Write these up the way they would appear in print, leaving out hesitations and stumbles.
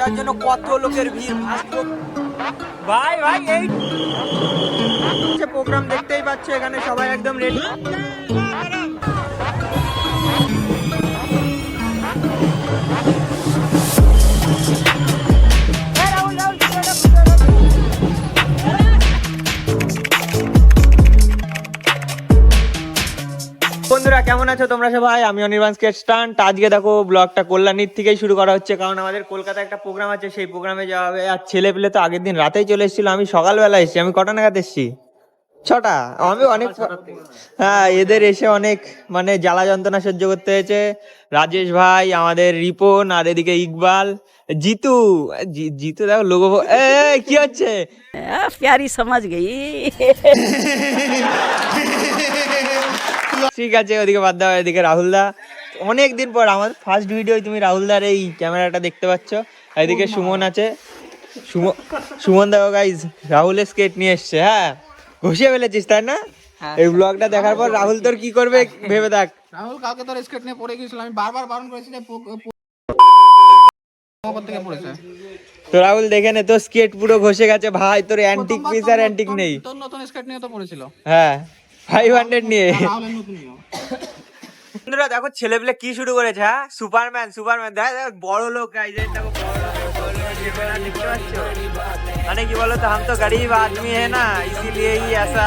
তার জন্য কত লোকের ভিড় ভাই ভাই এই প্রোগ্রাম দেখতেই পাচ্ছ, এখানে সবাই একদম রেডি। বন্ধুরা কেমন আছো তোমরা সবাই? আমি অনির্বাণ স্কেচ স্টান্ট। আজকে দেখো ব্লগটা কল্যাণীর থেকেই শুরু করা হচ্ছে, কারণ আমাদের কলকাতায় একটা প্রোগ্রাম আছে, সেই প্রোগ্রামে যাওয়া হবে। আর ছেলে পেলে তো আগের দিন রাতেই চলে এসেছিল, আমি সকালবেলা এসেছি। আমি কটা নাগাদ এসেছি? 6টা। আমি অনেক, হ্যাঁ, এদের এসে অনেক মানে জ্বালা যন্ত্রণা সহ্য করতে হয়েছে। রাজেশ ভাই, আমাদের রিপন, আর এদিকে ইকবাল, জিতু। জিতু দেখো লোগো, কি হচ্ছে? प्यारी समझ गई। ঠিক আছে, ওদিকে বাদ দাও। এদিকে রাহুল দা, অনেক দিন পর আমার ফার্স্ট ভিডিও তুমি রাহুল দার এই ক্যামেরাটা দেখতে পাচ্ছ। এদিকে সুমন আছে, সুমন দেখো গাইজ রাহুলের স্কেট নিয়ে এসছে। হ্যাঁ, ঘষিয়ে ফেলেছিস তাই না? এই ব্লগটা দেখার পর রাহুল তোর কি করবে ভেবে দেখ। রাহুল কালকে তোর স্কেট নিয়ে পড়ে গিয়েছিল, আমি বারবার বারণ করেছি যে থেকে পড়েছে। তো রাহুল দেখে নে, তোর স্কেট পুরো ঘষে গেছে ভাই। তোর অ্যান্টিক পিস আর অ্যান্টিক নেই। তোর নতুন স্কেট নিয়ে তো পড়েছিল। হ্যাঁ, 500 নিয়ে। রাহুলের নতুন নিয়ে বন্ধুরা দেখো ছেলেপেলে কি শুরু করেছে। হ্যাঁ, সুপারম্যান সুপারম্যান দেখ দেখ, বড় লোক গাইজ দেখো, বড় লোক দেখতে পাচ্ছ। মানে কি বলো তো, हम तो गरीब आदमी है ना, इसीलिए ही ऐसा।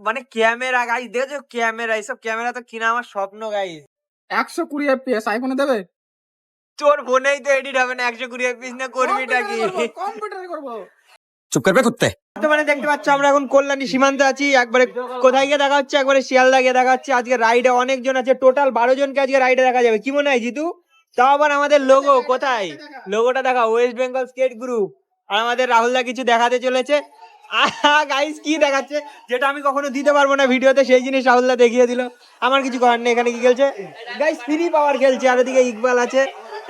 মানে ক্যামেরা গাইজ দেখো, ক্যামেরা, এইসব ক্যামেরা তো কিনা আমার স্বপ্ন গাইজ। 120 FPS আইফোনে দেবে? তোর ফোনেই তো এডিট হবে না 120 FPS, না করবিটা কি? কম্পিউটারে করব। চুপ করবে কুত্তে। মানে দেখতে পাচ্ছ আমরা এখন কল্যাণী সীমান্তে আছি। একবারে কোথায় গিয়ে দেখা হচ্ছে? একবারে শিয়ালদা গিয়ে দেখা হচ্ছে। আজকে রাইডে অনেকজন আছে, টোটাল 12 জনকে আজকে রাইডে দেখা যাবে। কি মনে হয় জিতু? তাও আবার আমাদের লোগো কোথায়? লোগোটা দেখা, ওয়েস্ট বেঙ্গল স্কেট গ্রুপ। আর আমাদের রাহুলদা কিছু দেখাতে চলেছে। গাইস কি দেখাচ্ছে যেটা আমি কখনো দিতে পারবো না ভিডিওতে, সেই জিনিস রাহুলদা দেখিয়ে দিল। আমার কিছু করার নেই। এখানে কি খেলছে গাইস? ফ্রি পাওয়ার খেলছে। আর ওদিকে ইকবাল আছে,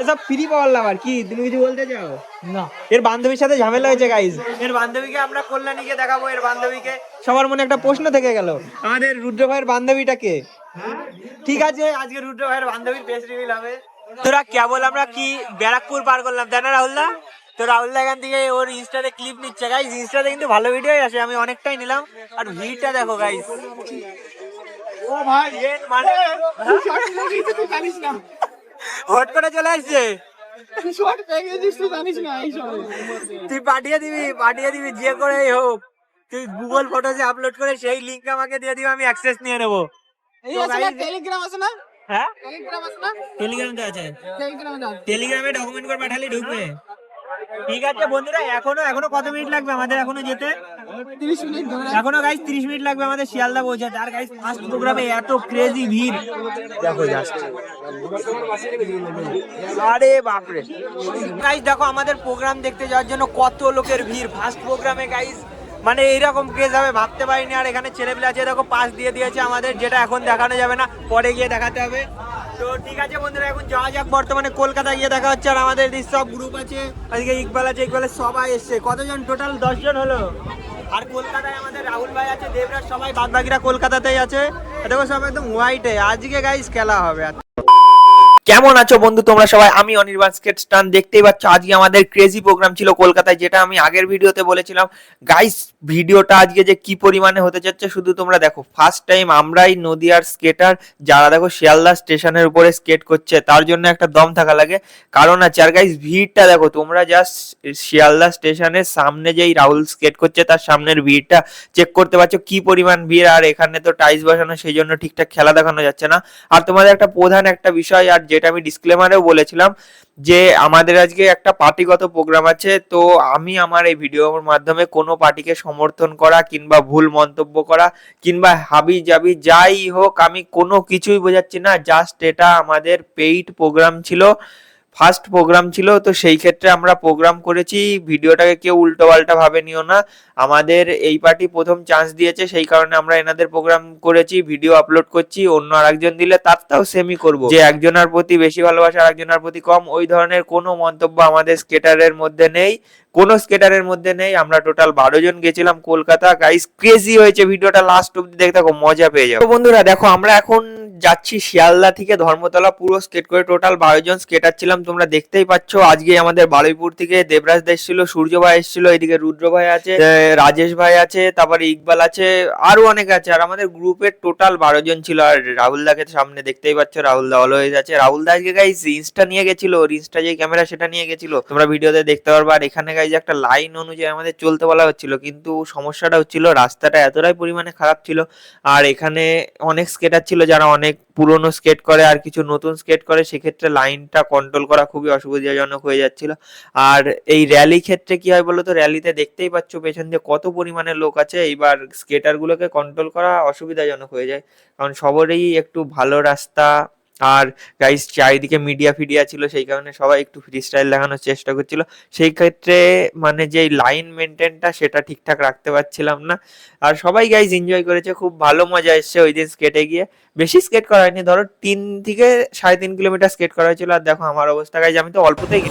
এসব ফ্রি পাওয়ার লাভার। কি তুমি কিছু বলতে চাও? না, এর বান্ধবীর সাথে ঝামেলা হয়েছে গাইস। এর বান্ধবীকে আমরা কল্যাণীকে দেখাবো। এর বান্ধবীকে, সবার মনে একটা প্রশ্ন থেকে গেল, আমাদের রুদ্র ভাইয়ের বান্ধবীটা কে? ঠিক আছে, আজকে রুদ্র ভাইয়ের বান্ধবীর ফেস রিভিল হবে। তোরা কেবল আমরা কি ব্যারাকপুর পার করলাম, তাই না রাহুলদা? তো রাহুলদা এখান থেকে ওর ইনস্টাতে ক্লিপ নিচ্ছে গাইস। ইনস্টাতে কিন্তু ভালো ভিডিওই আসে, আমি অনেকটাই নিলাম। আর ভিড়টা দেখো গাইস। ও ভাই, মানে তুই জানিস না, হট করে চলে আসছে। শর্ট পেয়ে গেছিস, তুই জানিস না এই সবে। তুই পাঠিয়ে দিবি যে করেই হোক। তুই গুগল ফটোজে আপলোড করে সেই লিংক আমাকে দিয়ে দিবি, আমি অ্যাক্সেস নিয়ে নেবো। এই আছে না, টেলিগ্রাম আছে না? হ্যাঁ, টেলিগ্রাম আছে না? টেলিগ্রামে আছে। টেলিগ্রামে যা। টেলিগ্রামে ডকুমেন্ট করে পাঠালে ঢুকবে। ঠিক আছে বন্ধুরা, এখনো কত মিনিট লাগবে আমাদের এখনো যেতে? 30 মিনিট ধরে। এখনো গাইস 30 মিনিট লাগবে আমাদের শিয়ালদা পৌঁছাতে। আর গাইস ফার্স্ট প্রোগ্রামে এত ক্রেজি ভিড় দেখো যাচ্ছে। আরে বাপরে গাইস, দেখো আমাদের প্রোগ্রাম দেখতে যাওয়ার জন্য কত লোকের ভিড় ফার্স্ট প্রোগ্রামে গাইস। মানে এইরকম ক্রেজ হবে ভাবতে পারিনি। আর এখানে ছেলেপেলে আছে দেখো, পাস দিয়ে দিয়েছে আমাদের, যেটা এখন দেখানো যাবে না, পরে গিয়ে দেখাতে হবে। তো ঠিক আছে বন্ধুরা, এখন যাওয়া যাক। বর্তমানে কলকাতা গিয়ে দেখা হচ্ছে। আর আমাদের সব গ্রুপ আছে, আজকে ইকবাল আছে, ইকবালের সবাই এসছে। কতজন টোটাল? 10 জন হলো। আর কলকাতায় আমাদের রাহুল ভাই আছে, দেবরাজ, সবাই বাদ বাকিরা কলকাতাতেই আছে। দেখো সব একদম হোয়াইটে। আজকে গাইস খেলা হবে। কেমন আছো বন্ধু তোমরা সবাই? আমি অনির্বাণ স্কেট স্টান্ট। দেখতেই পাচ্ছ আজকে আমাদের ক্রেজি প্রোগ্রাম ছিল কলকাতায়, যেটা আমি আগের ভিডিওতে বলেছিলাম। গাইস ভিডিওটা আজকে যে কি পরিমাণে হতে যাচ্ছে শুধু তোমরা দেখো। ফার্স্ট টাইম আমরাই নদিয়ার স্কেটার যারা দেখো শিয়ালদা স্টেশনের উপরে স্কেট করছে, তার জন্য একটা দম থাকা লাগে, কারণ আছে। আর গাইস ভিড়টা দেখো তোমরা, জাস্ট শিয়ালদা স্টেশনের সামনে যেই রাহুল স্কেট করছে তার সামনের ভিড়টা চেক করতে পারছো কি পরিমাণ ভিড়। আর এখানে তো টাইলস বসানো, সেই জন্য ঠিকঠাক খেলা দেখানো যাচ্ছে না। আর তোমাদের একটা প্রধান একটা বিষয়, আর যেটা আমি ডিসক্লেমারেও বলেছিলাম, যে আমাদের আজকে একটা পার্টিগত প্রোগ্রাম আছে। তো আমি আমার এই ভিডিওর মাধ্যমে কোনো পার্টিকে সমর্থন করা কিংবা ভুল মন্তব্য করা কিংবা হাবি জাবি যাই হোক, আমি কোনো কিছুই বোঝাচ্ছি না। জাস্ট এটা আমাদের পেইড প্রোগ্রাম ছিল, ফার্স্ট প্রোগ্রাম ছিল। তো সেই ক্ষেত্রে আমরা প্রোগ্রাম করেছি, ভিডিওটাকে কেউ উল্টো পাল্টা ভাবে নিও না। আমাদের এই পার্টি প্রথম চান্স দিয়েছে, সেই কারণে আমরা এনাদের প্রোগ্রাম করেছি, ভিডিও আপলোড করছি। অন্য আরেকজন দিলে তারটাও সেমই করব, যে একজনের প্রতি বেশি ভালোবাসা আর একজনের প্রতি কম, ওই ধরনের কোনো মন্তব্য আমাদের স্কেটারের মধ্যে নেই। কোনো স্কেটারের মধ্যে নেই। আমরা টোটাল 12 জন গেছিলাম কলকাতা। গাইস ক্রেজি হয়েছে, ভিডিওটা লাস্ট অব্দি দেখতে খুব মজা পেয়ে যাবে। তো বন্ধুরা দেখো আমরা এখন যাচ্ছি শিয়ালদা থেকে ধর্মতলা পুরো স্কেট করে, টোটাল 12 জন স্কেটার ছিলাম, তোমরা দেখতেই পাচ্ছ। আজকে আমাদের বারুইপুর থেকে দেবরাজ দা এসেছিল, সূর্য ভাই এসেছিল, এদিকে রুদ্র ভাই আছে, রাজেশ ভাই আছে, তারপরে ইকবাল আছে, আরো অনেক আছে। আর আমাদের গ্রুপের টোটাল 12 জন ছিল। আর রাহুল দাকে সামনে দেখতেই পাচ্ছ, রাহুল দা অলওয়েজ আছে। রাহুল দা আজকে গাইস ইনস্টা নিয়ে গেছিল, ওর ইনস্টা যে ক্যামেরা সেটা নিয়ে গেছিল, তোমরা ভিডিওতে দেখতে পারবে। আর এখানে গাইস একটা লাইন অনুযায়ী আমাদের চলতে বলা হচ্ছিল, কিন্তু সমস্যাটা হচ্ছিল রাস্তাটা এতটাই পরিমাণে খারাপ ছিল। আর এখানে অনেক স্কেটার ছিল যারা অনেক পুরনো স্কেট করে আর কিছু নতুন স্কেট করে, সেক্ষেত্রে লাইনটা কন্ট্রোল করা খুবই অসুবিধাজনক হয়ে যাচ্ছিল। আর এই র্যালি ক্ষেত্রে কি হয় বলো তো, র্যালিতে দেখতেই পাচ্ছ পেছন দিয়ে কত পরিমাণে লোক আছে, এইবার স্কেটারগুলোকে কন্ট্রোল করা অসুবিধাজনক হয়ে যায়, কারণ সবারই একটু ভালো রাস্তা। আর গাইস চারিদিকে মিডিয়া ফিডিয়া ছিল, সেই কারণে সবাই একটু ফ্রি স্টাইল দেখানোর চেষ্টা করছিল। সেই ক্ষেত্রে মানে যে লাইন মেনটেনটা সেটা ঠিকঠাক রাখতে পারছিলাম না। আর সবাই গাইস এনজয় করেছে, খুব ভালো মজা এসছে ওই দিন স্কেটে গিয়ে। বেশি স্কেট করা হয়নি, ধরো 3 থেকে 3.5 কিলোমিটার স্কেট করা হয়েছিল। আর দেখো আমার অবস্থা গাইস, আমি তো অল্পতেই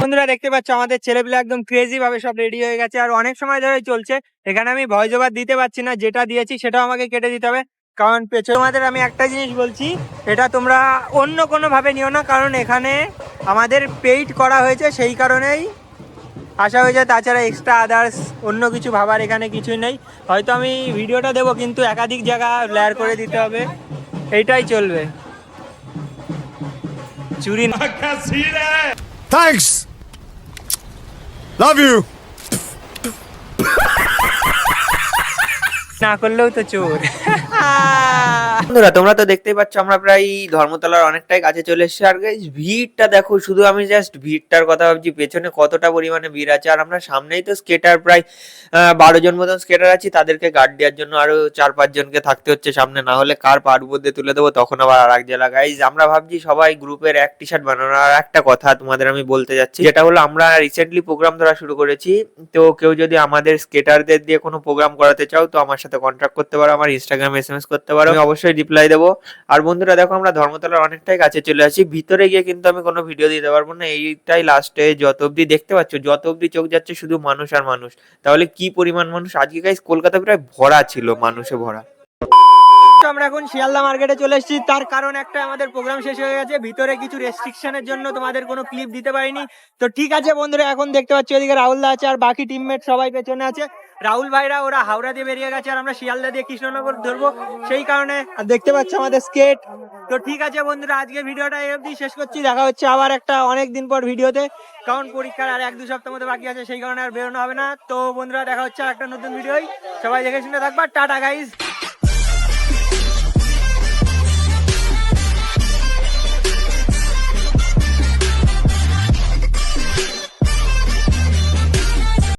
বন্ধুরা দেখতে পাচ্ছ আমাদের ছেলেপিলে একদম ক্রেজি ভাবে সব রেডি হয়ে গেছে, আর অনেক সময় ধরে চলছে। এখানে আমি ভয়েস ওভার দিতে পারছি না, যেটা দিয়েছি সেটাও আমাকে কেটে দিতে হবে, কারণ পেছনে আমাদের আমি একটা জিনিস বলছি, এটা তোমরা অন্য কোনো ভাবে নিও না, কারণ এখানে আমাদের পেইড করা হয়েছে, সেই কারণেই আসা হয়েছে। তাছাড়া এক্সট্রা আদার্স অন্য কিছু ভাবার এখানে কিছুই নেই। হয়তো আমি ভিডিওটা দেবো, কিন্তু একাধিক জায়গা লেয়ার করে দিতে হবে, এইটাই চলবে। চুরি Thanks. Love you. না করলেও তো চোর। বন্ধুরা তোমরা তো দেখতেই পাচ্ছ আমরা প্রায় ধর্মতলার অনেকটাই কাছে চলে এসেছি। আর গাইস ভিড়টা দেখো, শুধু আমি জাস্ট ভিড়টার কথা ভাবছি, পেছনে কতটা পরিমাণে ভিড় আছে। আর আমরা সামনেই তো স্কেটার প্রায় 12 জন মতন স্কেটার আছি, তাদেরকে গার্ড দেওয়ার জন্য আরো 4-5 জনকে থাকতে হচ্ছে সামনে, না হলে কার পার মধ্যে তুলে দেবো, তখন আবার আর এক জেলা। গাইস আমরা ভাবছি সবাই গ্রুপের এক টি শার্ট বানানো। আর একটা কথা তোমাদের আমি বলতে যাচ্ছি, যেটা হলো আমরা রিসেন্টলি প্রোগ্রাম ধরা শুরু করেছি, তো কেউ যদি আমাদের স্কেটারদের দিয়ে কোনো প্রোগ্রাম করাতে চাও তো আমার সাথে কন্ট্যাক্ট করতে পারো, আমার ইনস্টাগ্রামে এসএমএস করতে পারো, আমি অবশ্যই রিপ্লাই দেবো। আর বন্ধুরা দেখো আমরা ধর্মতলার অনেকটাই কাছে চলে আসি, ভিতরে গিয়ে কিন্তু আমি কোনো ভিডিও দিতে পারবো না, এইটাই লাস্টে। যত অব্দি দেখতে পাচ্ছ, যত অব্দি চোখ যাচ্ছে শুধু মানুষ আর মানুষ, তাহলে কি পরিমাণ মানুষ আজকে গাইস কলকাতা প্রায় ভরা ছিল, মানুষে ভরা। আমরা এখন শিয়ালদা মার্কেটে চলে এসেছি, তার কারণ একটা, আমাদের প্রোগ্রাম শেষ হয়ে গেছে, ভিতরে কিছু রেস্ট্রিকশনের জন্য তোমাদের কোনো ক্লিপ দিতে পারিনি। তো ঠিক আছে বন্ধুরা, এখন দেখতে পাচ্ছি ওদিকে রাহুল দা আছে আর বাকি টিমমেট সবাই পেছনে আছে। রাহুল ভাইরা ওরা হাওড়া দিয়ে বেরিয়ে গেছে, আর আমরা শিয়ালদা দিয়ে কৃষ্ণনগর ধরবো, সেই কারণে দেখতে পাচ্ছি আমাদের স্কেট। তো ঠিক আছে বন্ধুরা, আজকে ভিডিওটা এই অবধি শেষ করছি, দেখা হচ্ছে আবার একটা অনেক দিন পর ভিডিওতে, কারণ পরীক্ষার আর 1-2 সপ্তাহ মতো বাকি আছে, সেই কারণে আর বেরোনো হবে না। তো বন্ধুরা দেখা হচ্ছে একটা নতুন ভিডিওই, সবাই দেখে শুনে থাকবা, টাটা গাইস।